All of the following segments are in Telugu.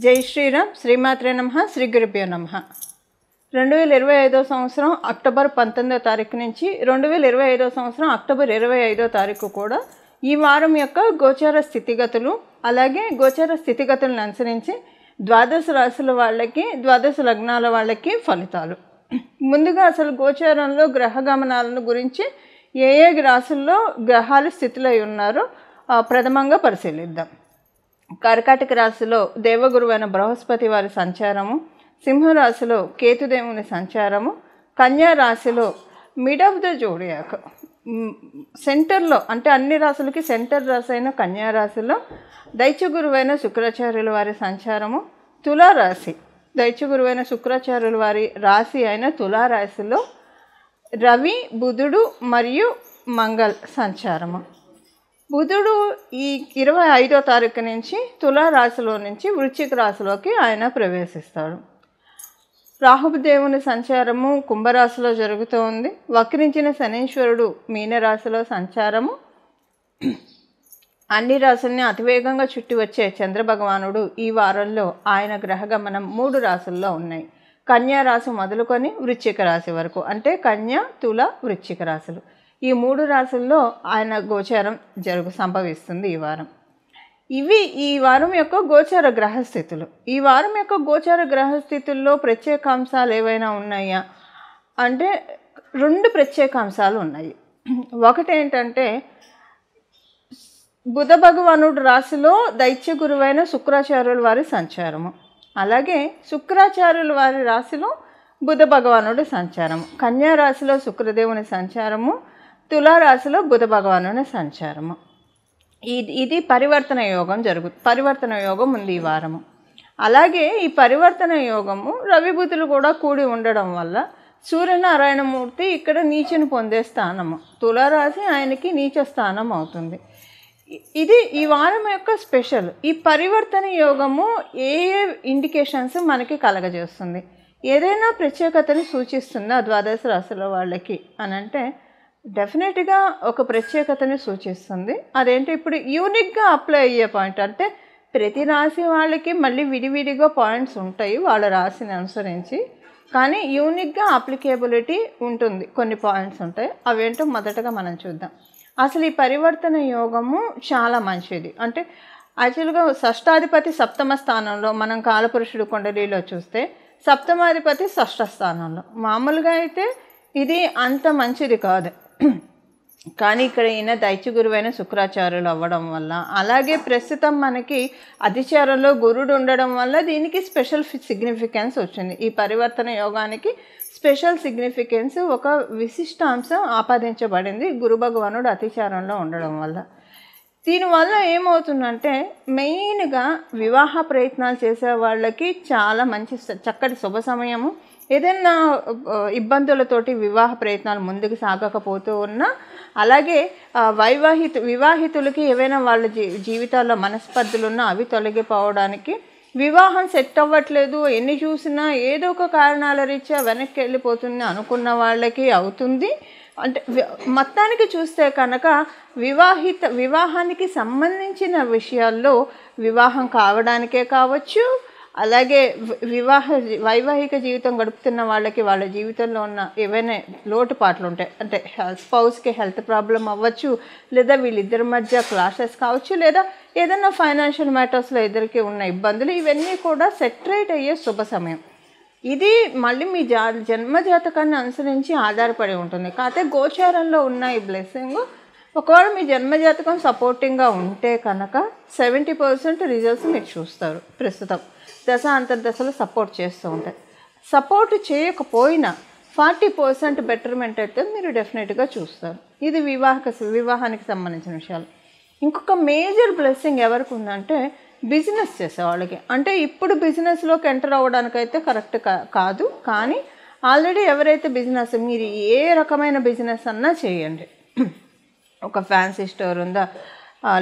జై శ్రీరామ్. శ్రీమాత్రే నమః. శ్రీ గురుభ్యో నమః. 2025 సంవత్సరం అక్టోబర్ 19వ తారీఖు నుంచి 2025 సంవత్సరం అక్టోబర్ 25వ తారీఖు కూడా ఈ వారం యొక్క గోచార స్థితిగతులు, అలాగే గోచార స్థితిగతులను అనుసరించి ద్వాదశ రాశుల వాళ్ళకి, ద్వాదశ లగ్నాల వాళ్ళకి ఫలితాలు. ముందుగా అసలు గోచారంలో గ్రహ గమనాలను గురించి ఏ ఏ రాశుల్లో గ్రహాలు స్థితిలో ఉన్నారో ప్రథమంగా పరిశీలిద్దాం. కర్కాటక రాశిలో దేవగురువైన బృహస్పతి వారి సంచారము, సింహరాశిలో కేతుదేవుని సంచారము, కన్యా రాశిలో మిడ్ ఆఫ్ ద జోడియాక్ సెంటర్లో, అంటే అన్ని రాశులకి సెంటర్ రాశి అయిన కన్యా రాశిలో దైత్యగురువైన శుక్రాచార్యుల వారి సంచారము, తులారాశి దైత్యగురువైన శుక్రాచార్యుల వారి రాశి అయిన తులారాశిలో రవి, బుధుడు మరియు మంగళ సంచారము. బుధుడు ఈ 25వ తారీఖు నుంచి తులారాశిలో నుంచి వృశ్చిక రాశిలోకి ఆయన ప్రవేశిస్తాడు. రాహుదేవుని సంచారము కుంభరాశిలో జరుగుతూ ఉంది. వక్రించిన శనీశ్వరుడు మీనరాశిలో సంచారము. అన్ని రాశుల్ని అతివేగంగా చుట్టి వచ్చే చంద్రభగవానుడు ఈ వారంలో ఆయన గ్రహగమనం 3 రాశుల్లో ఉన్నాయి. కన్యా రాశి మొదలుకొని వృశ్చిక రాశి వరకు, అంటే కన్యా, తుల, వృశ్చిక రాశులు, ఈ 3 రాశుల్లో ఆయన గోచారం సంభవిస్తుంది ఈ వారం. ఇవి ఈ వారం యొక్క గోచార గ్రహస్థితులు. ఈ వారం యొక్క గోచార గ్రహస్థితుల్లో ప్రత్యేకాంశాలు ఏవైనా ఉన్నాయా అంటే 2 ప్రత్యేకాంశాలు ఉన్నాయి. ఒకటి ఏంటంటే బుధ భగవానుడు రాశిలో దైత్య గురువైన శుక్రాచార్యుల వారి సంచారము, అలాగే శుక్రాచార్యుల వారి రాశిలో బుధ భగవానుడి సంచారము. కన్యా రాశిలో శుక్రదేవుని సంచారము, తులారాశిలో బుధ భగవానుని సంచారము. ఇది పరివర్తన యోగం పరివర్తన యోగం ఉంది ఈ వారము. అలాగే ఈ పరివర్తన యోగము రవి బుధులు కూడా కూడి ఉండడం వల్ల సూర్యనారాయణమూర్తి ఇక్కడ నీచను పొందే స్థానము, తులారాశి ఆయనకి నీచ స్థానం అవుతుంది. ఇది ఈ వారం యొక్క స్పెషల్. ఈ పరివర్తన యోగము ఏ ఏ ఇండికేషన్స్ మనకి కలగజేస్తుంది, ఏదైనా ప్రత్యేకతని సూచిస్తుందా ద్వాదశ రాశుల వాళ్ళకి అని అంటే డెఫినెట్గా ఒక ప్రత్యేకతని సూచిస్తుంది. అదేంటి, ఇప్పుడు యూనిక్గా అప్లై అయ్యే పాయింట్ అంటే ప్రతి రాశి వాళ్ళకి మళ్ళీ విడివిడిగా పాయింట్స్ ఉంటాయి వాళ్ళ రాశిని అనుసరించి, కానీ యూనిక్గా అప్లికేబిలిటీ ఉంటుంది, కొన్ని పాయింట్స్ ఉంటాయి. అవేంటో మొదటగా మనం చూద్దాం. అసలు ఈ పరివర్తన యోగము చాలా మంచిది. అంటే యాక్చువల్గా షష్టాధిపతి సప్తమ స్థానంలో, మనం కాలపురుషుడు కుండలిలో చూస్తే సప్తమాధిపతి షష్ఠ స్థానంలో. మామూలుగా అయితే ఇది అంత మంచిది కాదు, కానీ ఇక్కడ ఈయన దైత్య గురువైన శుక్రాచార్యులు అవ్వడం వల్ల, అలాగే ప్రస్తుతం మనకి అధిచారంలో గురుడు ఉండడం వల్ల దీనికి స్పెషల్ సిగ్నిఫికెన్స్ వచ్చింది. ఈ పరివర్తన యోగానికి స్పెషల్ సిగ్నిఫికెన్స్, ఒక విశిష్టాంశం ఆపాదించబడింది గురు భగవానుడు అతిచారంలో ఉండడం వల్ల. దీనివల్ల ఏమవుతుందంటే మెయిన్గా వివాహ ప్రయత్నాలు చేసే వాళ్ళకి చాలా మంచి చక్కటి శుభ సమయము. ఏదైనా ఇబ్బందులతోటి వివాహ ప్రయత్నాలు ముందుకు సాగకపోతూ ఉన్నా, అలాగే వివాహితులకి ఏవైనా వాళ్ళ జీవితాల్లో మనస్పర్ధలు ఉన్నా అవి తొలగిపోవడానికి, వివాహం సెట్ అవ్వట్లేదు, ఎన్ని చూసినా ఏదో ఒక కారణాల రీత్యా వెనక్కి వెళ్ళిపోతుంది అనుకున్న వాళ్ళకి అవుతుంది. అంటే మొత్తానికి చూస్తే కనుక వివాహానికి సంబంధించిన విషయాల్లో వివాహం కావడానికే కావచ్చు, అలాగే వైవాహిక జీవితం గడుపుతున్న వాళ్ళకి వాళ్ళ జీవితంలో ఉన్న ఏవైనా లోటుపాట్లు ఉంటాయి, అంటే స్పౌస్కి హెల్త్ ప్రాబ్లం అవ్వచ్చు, లేదా వీళ్ళిద్దరి మధ్య క్లాషెస్ కావచ్చు, లేదా ఏదైనా ఫైనాన్షియల్ మ్యాటర్స్లో ఇద్దరికి ఉన్న ఇబ్బందులు, ఇవన్నీ కూడా సెటరేట్ అయ్యే శుభ సమయం. ఇది మళ్ళీ మీ జన్మజాతకాన్ని అనుసరించి ఆధారపడి ఉంటుంది. కాకపోతే గోచారంలో ఉన్న ఈ బ్లెస్సింగ్, ఒకవేళ మీ జన్మజాతకం సపోర్టింగ్గా ఉంటే కనుక 70% రిజల్ట్స్ మీరు చూస్తారు. ప్రస్తుతం దశ అంతర్దశలు సపోర్ట్ చేస్తూ ఉంటాయి. సపోర్ట్ చేయకపోయినా 40% బెటర్మెంట్ అయితే మీరు డెఫినెట్గా చూస్తారు. ఇది వివాహానికి సంబంధించిన విషయాలు. ఇంకొక మేజర్ బ్లెస్సింగ్ ఎవరికి ఉందంటే బిజినెస్ చేసేవాళ్ళకి. అంటే ఇప్పుడు బిజినెస్లోకి ఎంటర్ అవ్వడానికైతే కరెక్ట్ కాదు, కానీ ఆల్రెడీ ఎవరైతే బిజినెస్, మీరు ఏ రకమైన బిజినెస్ అన్నా చేయండి, ఒక ఫ్యాన్సీ స్టోర్ ఉందా,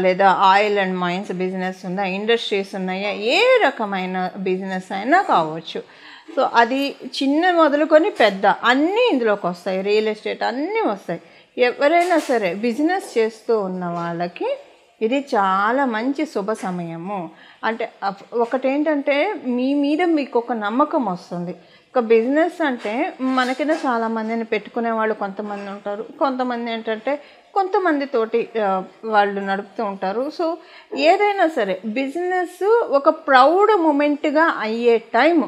లేదా ఆయిల్ అండ్ మైన్స్ బిజినెస్ ఉందా, ఇండస్ట్రీస్ ఉన్నాయా, ఏ రకమైన బిజినెస్ అయినా కావచ్చు. సో అది చిన్న మొదలుకొని పెద్ద అన్నీ ఇందులోకి వస్తాయి, రియల్ ఎస్టేట్ అన్నీ వస్తాయి. ఎవరైనా సరే బిజినెస్ చేస్తూ ఉన్న వాళ్ళకి ఇది చాలా మంచి శుభ సమయము. అంటే ఒకటేంటంటే మీ మీద మీకు ఒక నమ్మకం వస్తుంది. ఒక బిజినెస్ అంటే మనకిన చాలామందిని పెట్టుకునే వాళ్ళు కొంతమంది ఉంటారు. కొంతమంది ఏంటంటే కొంతమందితోటి వాళ్ళు నడుపుతూ ఉంటారు. సో ఏదైనా సరే బిజినెస్ ఒక ప్రౌడ్ మూమెంట్గా అయ్యే టైము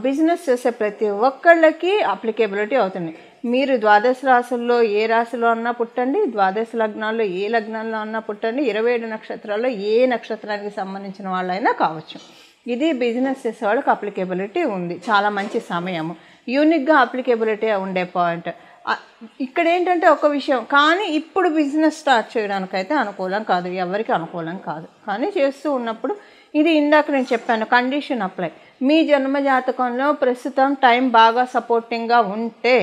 బిజినెస్ చేసే ప్రతి ఒక్కళ్ళకి అప్లికేబిలిటీ అవుతుంది. మీరు ద్వాదశ రాశుల్లో ఏ రాశిలో అన్నా పుట్టండి, ద్వాదశ లగ్నాల్లో ఏ లగ్నాల్లో అన్నా పుట్టండి, 27 నక్షత్రాల్లో ఏ నక్షత్రానికి సంబంధించిన వాళ్ళైనా కావచ్చు. ఇది బిజినెస్ చేసే వాళ్ళకి అప్లికేబిలిటీ ఉంది. చాలా మంచి సమయము, యూనిక్గా అప్లికేబిలిటీ ఉండే పాయింట్. ఇక్కడ ఏంటంటే ఒక విషయం, కానీ ఇప్పుడు బిజినెస్ స్టార్ట్ చేయడానికైతే అనుకూలం కాదు, ఎవరికి అనుకూలం కాదు. కానీ చేస్తూ ఉన్నప్పుడు ఇది ఇందాక నేను చెప్పాను, కండిషన్ అప్లై. మీ జన్మ జాతకంలో ప్రస్తుతం టైం బాగా సపోర్టింగ్గా ఉంటే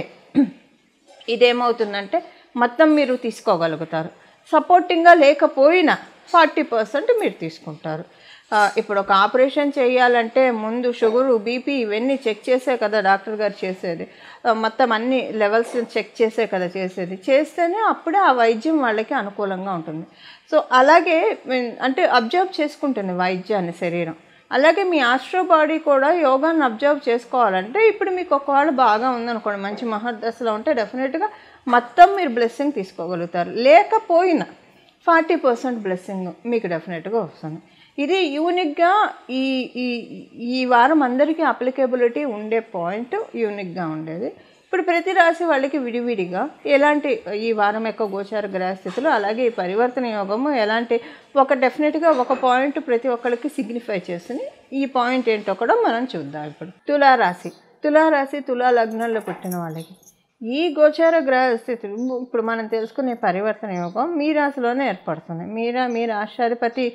ఇదేమవుతుందంటే మొత్తం మీరు తీసుకోగలుగుతారు. సపోర్టింగ్గా లేకపోయినా 40% మీరు తీసుకుంటారు. ఇప్పుడు ఒక ఆపరేషన్ చేయాలంటే ముందు షుగరు, బీపీ ఇవన్నీ చెక్ చేసే కదా డాక్టర్ గారు చేసేది. మొత్తం అన్ని లెవెల్స్ చెక్ చేసే కదా చేసేది. చేస్తేనే అప్పుడే ఆ వైద్యం వాళ్ళకి అనుకూలంగా ఉంటుంది. సో అలాగే అంటే అబ్జర్వ్ చేసుకుంటుంది వైద్యాన్ని శరీరం. అలాగే మీ ఆస్ట్రో బాడీ కూడా యోగాన్ని అబ్జర్వ్ చేసుకోవాలంటే ఇప్పుడు మీకు ఒకవేళ బాగా ఉందనుకోండి, మంచి మహర్దశలో ఉంటే డెఫినెట్గా మొత్తం మీరు బ్లెస్సింగ్ తీసుకోగలుగుతారు. లేకపోయినా 40% బ్లెస్సింగ్ మీకు డెఫినెట్గా వస్తుంది. ఇది యూనిక్గా ఈ ఈ ఈ వారం అందరికీ అప్లికేబిలిటీ ఉండే పాయింట్ యూనిక్గా ఉండేది. ఇప్పుడు ప్రతి రాశి వాళ్ళకి విడివిడిగా ఎలాంటి ఈ వారం యొక్క గోచార గ్రహస్థితులు, అలాగే ఈ పరివర్తన యోగము ఎలాంటి ఒక డెఫినెట్గా ఒక పాయింట్ ప్రతి ఒక్కరికి సిగ్నిఫై చేస్తుంది. ఈ పాయింట్ ఏంటో కూడా మనం చూద్దాం. ఇప్పుడు తులారాశి తులా లగ్నంలో పుట్టిన వాళ్ళకి ఈ గోచార గ్రహస్థితులు ఇప్పుడు మనం తెలుసుకునే పరివర్తన యోగం మీ రాశిలోనే ఏర్పడుతుంది. మీ రాష్ట్రాధిపతి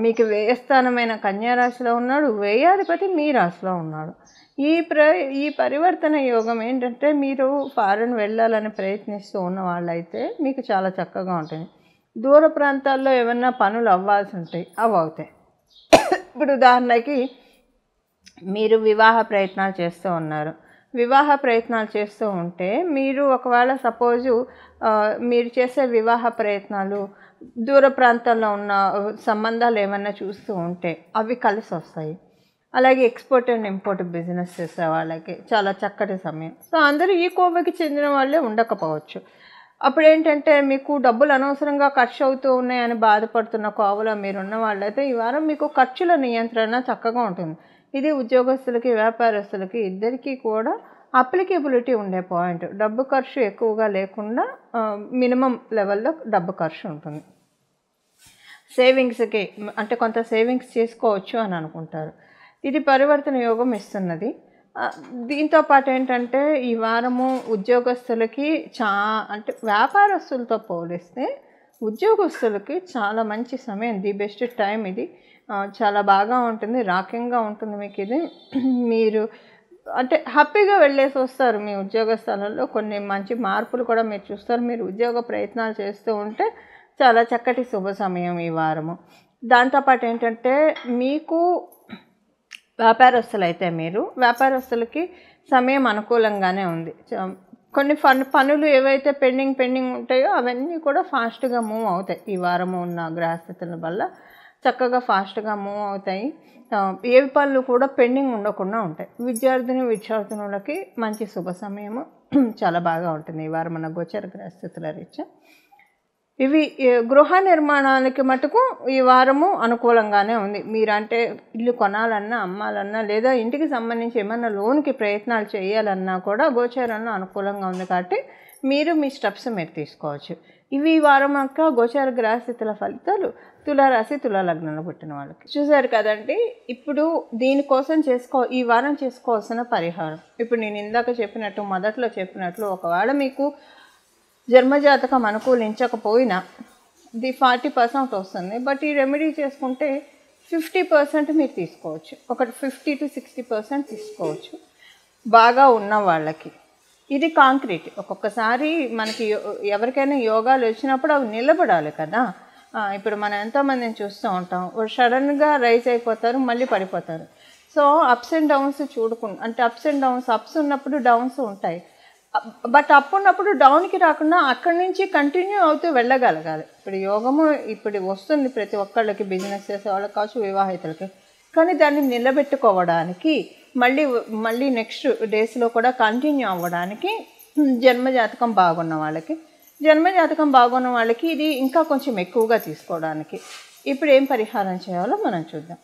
మీకు వ్యయస్థానమైన కన్యారాశిలో ఉన్నాడు, వ్యయాధిపతి మీ రాశిలో ఉన్నాడు. ఈ పరివర్తన యోగం ఏంటంటే మీరు ఫారెన్ వెళ్ళాలని ప్రయత్నిస్తూ ఉన్న వాళ్ళైతే మీకు చాలా చక్కగా ఉంటుంది. దూర ప్రాంతాల్లో ఏమన్నా పనులు అవ్వాల్సి ఉంటాయి, అవి అవుతాయి. ఇప్పుడు ఉదాహరణకి మీరు వివాహ ప్రయత్నాలు చేస్తూ ఉన్నారు. వివాహ ప్రయత్నాలు చేస్తూ ఉంటే మీరు ఒకవేళ సపోజు మీరు చేసే వివాహ ప్రయత్నాలు దూర ప్రాంతాల్లో ఉన్న సంబంధాలు ఏమన్నా చూస్తూ ఉంటే అవి కలిసి వస్తాయి. అలాగే ఎక్స్పోర్ట్ అండ్ ఇంపోర్ట్ బిజినెస్ చేసే వాళ్ళకి చాలా చక్కటి సమయం. సో అందరూ ఈ కోవకి చెందిన వాళ్ళే ఉండకపోవచ్చు. అప్పుడు ఏంటంటే మీకు డబ్బులు అనవసరంగా ఖర్చు అవుతూ ఉన్నాయని బాధపడుతున్న కోవలో మీరున్న వాళ్ళైతే ఈ వారం మీకు ఖర్చుల నియంత్రణ చక్కగా ఉంటుంది. ఇది ఉద్యోగస్తులకి వ్యాపారస్తులకి ఇద్దరికీ కూడా అప్లికేబిలిటీ ఉండే పాయింట్. డబ్బు ఖర్చు ఎక్కువగా లేకుండా మినిమం లెవెల్లో డబ్బు ఖర్చు ఉంటుంది. సేవింగ్స్కి అంటే కొంత సేవింగ్స్ చేసుకోవచ్చు అని అనుకుంటారు. ఇది పరివర్తన యోగం ఇస్తున్నది. దీంతో పాటు ఏంటంటే ఈ వారము ఉద్యోగస్తులకి అంటే వ్యాపారస్తులతో పోలిస్తే ఉద్యోగస్తులకి చాలా మంచి సమయం, ది బెస్ట్ టైం ఇది. చాలా బాగా ఉంటుంది, రాకింగ్గా ఉంటుంది మీకు ఇది. మీరు అంటే హ్యాపీగా వెళ్ళేసి వస్తారు మీ ఉద్యోగ స్థలంలో. కొన్ని మంచి మార్పులు కూడా మీరు చూస్తారు. మీరు ఉద్యోగ ప్రయత్నాలు చేస్తూ ఉంటే చాలా చక్కటి శుభ సమయం ఈ వారము. దాంతోపాటు ఏంటంటే మీకు వ్యాపారస్తులైతే వ్యాపారస్తులకి సమయం అనుకూలంగానే ఉంది. కొన్ని పనులు ఏవైతే పెండింగ్ ఉంటాయో అవన్నీ కూడా ఫాస్ట్గా మూవ్ అవుతాయి. ఈ వారము ఉన్న గ్రహస్థితుల వల్ల చక్కగా ఫాస్ట్గా మూవ్ అవుతాయి. ఏ పనులు కూడా పెండింగ్ ఉండకుండా ఉంటాయి. విద్యార్థినులకి మంచి శుభ సమయము చాలా బాగా ఉంటుంది ఈ వారం మన గోచర గ్రహస్థితుల రీత్యా. ఇవి గృహ నిర్మాణానికి మటుకు ఈ వారము అనుకూలంగానే ఉంది. మీరంటే ఇల్లు కొనాలన్నా, అమ్మాలన్నా, లేదా ఇంటికి సంబంధించి ఏమన్నా లోన్కి ప్రయత్నాలు చేయాలన్నా కూడా గోచారంలో అనుకూలంగా ఉంది. కాబట్టి మీరు మీ స్టెప్స్ మీరు తీసుకోవచ్చు. ఇవి ఈ వారం యొక్క గోచార గ్రహస్థితుల ఫలితాలు తులారాశి తులా లగ్నంలో పుట్టిన వాళ్ళకి. చూసారు కదండి. ఇప్పుడు దీనికోసం ఈ వారం చేసుకోవాల్సిన పరిహారం ఇప్పుడు నేను ఇందాక మొదట్లో చెప్పినట్లు ఒకవేళ మీకు జన్మజాతకం అనుకూలించకపోయినా 40% వస్తుంది. బట్ ఈ రెమెడీ చేసుకుంటే 50% మీరు తీసుకోవచ్చు. ఒకటి 50 to 60% తీసుకోవచ్చు బాగా ఉన్న వాళ్ళకి. ఇది కాంక్రీట్. ఒక్కొక్కసారి మనకి ఎవరికైనా యోగాలు వచ్చినప్పుడు అవి నిలబడాలి కదా. ఇప్పుడు మనం ఎంతోమందిని చూస్తూ ఉంటాం, సడన్గా రైజ్ అయిపోతారు, మళ్ళీ పడిపోతారు. సో అప్స్ అండ్ డౌన్స్ చూడకుండా, అంటే అప్స్ ఉన్నప్పుడు డౌన్స్ ఉంటాయి. బట్ అప్పుడప్పుడు డౌన్కి రాకుండా అక్కడి నుంచి కంటిన్యూ అవుతూ వెళ్ళగలగాలి. ఇప్పుడు యోగము ఇప్పుడు వస్తుంది ప్రతి ఒక్కళ్ళకి, బిజినెస్ చేసే వాళ్ళకి కావచ్చు, వివాహితులకి. కానీ దాన్ని నిలబెట్టుకోవడానికి మళ్ళీ నెక్స్ట్ డేస్లో కూడా కంటిన్యూ అవ్వడానికి జన్మజాతకం బాగున్న వాళ్ళకి ఇది ఇంకా కొంచెం ఎక్కువగా తీసుకోవడానికి ఇప్పుడు ఏం పరిహారం చేయాలో మనం చూద్దాం.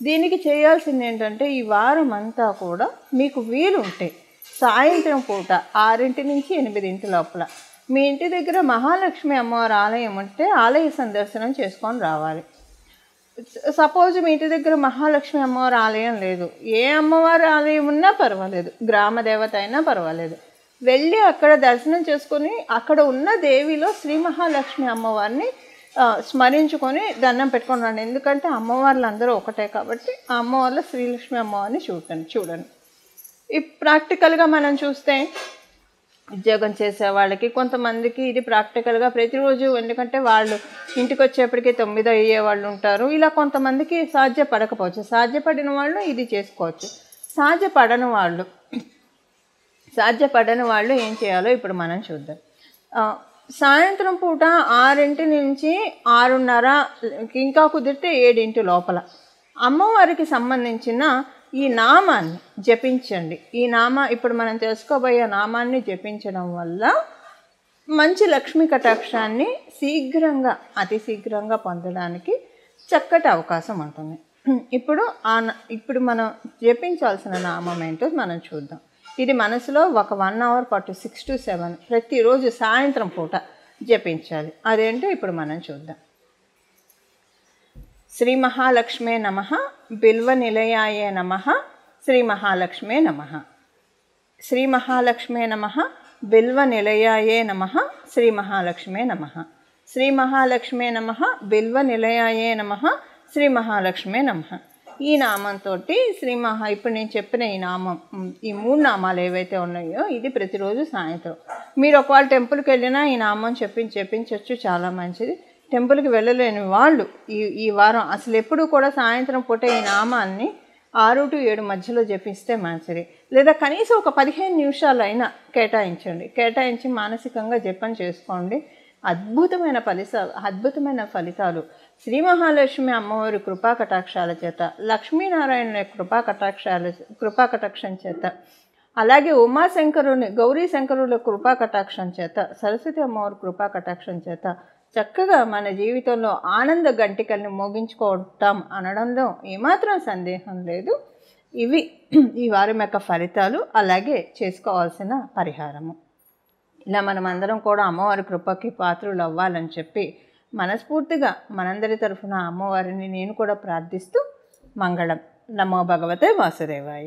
దీనికి చేయాల్సింది ఏంటంటే, ఈ వారం అంతా కూడా మీకు వీలుంటే సాయంత్రం పూట 6 నుంచి 8 లోపల మీ ఇంటి దగ్గర మహాలక్ష్మి అమ్మవారి ఆలయం ఉంటే ఆలయ సందర్శనం చేసుకొని రావాలి. సపోజ్ మీ ఇంటి దగ్గర మహాలక్ష్మి అమ్మవారి ఆలయం లేదు, ఏ అమ్మవారి ఆలయం ఉన్నా పర్వాలేదు, గ్రామ దేవత అయినా పర్వాలేదు, వెళ్ళి అక్కడ దర్శనం చేసుకొని అక్కడ ఉన్న దేవిలో శ్రీ మహాలక్ష్మి అమ్మవారిని స్మరించుకొని దండం పెట్టుకొని రండి. ఎందుకంటే అమ్మవార్లు అందరూ ఒకటే కాబట్టి ఆ అమ్మవార్ల శ్రీలక్ష్మి అమ్మవారిని చూడండి. ఈ ప్రాక్టికల్గా మనం చూస్తే ఉద్యోగం చేసే వాళ్ళకి కొంతమందికి ఇది ప్రాక్టికల్గా ప్రతిరోజు, ఎందుకంటే వాళ్ళు ఇంటికి వచ్చేప్పటికి 9 అయ్యే వాళ్ళు ఉంటారు. ఇలా కొంతమందికి సాధ్యపడకపోవచ్చు. సాధ్యపడిన వాళ్ళు ఇది చేసుకోవచ్చు. సాధ్యపడని వాళ్ళు ఏం చేయాలో ఇప్పుడు మనం చూద్దాం. సాయంత్రం పూట 6 నుంచి 6:30, ఇంకా కుదిరితే 7 లోపల అమ్మవారికి సంబంధించిన ఈ నామాన్ని జపించండి. ఇప్పుడు మనం తెలుసుకోబోయే నామాన్ని జపించడం వల్ల మంచి లక్ష్మీ కటాక్షాన్ని అతి శీఘ్రంగా పొందడానికి చక్కటి అవకాశం ఉంటుంది. ఇప్పుడు మనం జపించాల్సిన నామం ఏంటో మనం చూద్దాం. ఇది మనసులో ఒక 1 అవర్ పాటు 6 to 7 ప్రతిరోజు సాయంత్రం పూట జపించాలి. అదేంటో ఇప్పుడు మనం చూద్దాం. శ్రీ మహాలక్ష్మే నమః, బిల్వ నిలయాయ నమః, శ్రీ మహాలక్ష్మే నమః. శ్రీ మహాలక్ష్మే నమః, బిల్వ నిలయాయ నమః, శ్రీ మహాలక్ష్మే నమః. శ్రీ మహాలక్ష్మే నమః, బిల్వ నిలయాయ నమః, శ్రీ మహాలక్ష్మే నమః. ఈ నామంతో ఇప్పుడు నేను చెప్పిన ఈ నామం, ఈ 3 నామాలు ఏవైతే ఉన్నాయో ఇది ప్రతిరోజు సాయంత్రం మీరు ఒకవేళ టెంపుల్కి వెళ్ళినా ఈ నామం చెప్పించవచ్చు, చాలా మంచిది. టెంపుల్కి వెళ్ళలేని వాళ్ళు ఈ వారం అసలు ఎప్పుడు కూడా సాయంత్రం పూట ఈ నామాన్ని 6 to 7 మధ్యలో జపిస్తే మంచిది. లేదా కనీసం ఒక 15 నిమిషాలైనా కేటాయించి మానసికంగా జపం చేసుకోండి. అద్భుతమైన ఫలితాలు శ్రీ మహాలక్ష్మి అమ్మవారి కృపా కటాక్షాల చేత, లక్ష్మీనారాయణ కృపా కటాక్షం చేత, అలాగే ఉమాశంకరుని గౌరీ శంకరుల కృపా కటాక్షం చేత, సరస్వతి అమ్మవారి కృపా కటాక్షం చేత చక్కగా మన జీవితంలో ఆనంద గంటికల్ని మోగించుకోవటం అనడంలో ఏమాత్రం సందేహం లేదు. ఇవి ఈ వారం యొక్క ఫలితాలు, అలాగే చేసుకోవాల్సిన పరిహారము. ఇలా మనమందరం కూడా అమ్మవారి కృపకి పాత్రులు అవ్వాలని చెప్పి మనస్ఫూర్తిగా మనందరి తరఫున అమ్మవారిని నేను కూడా ప్రార్థిస్తూ మంగళం. నమో భగవతే వాసుదేవాయ.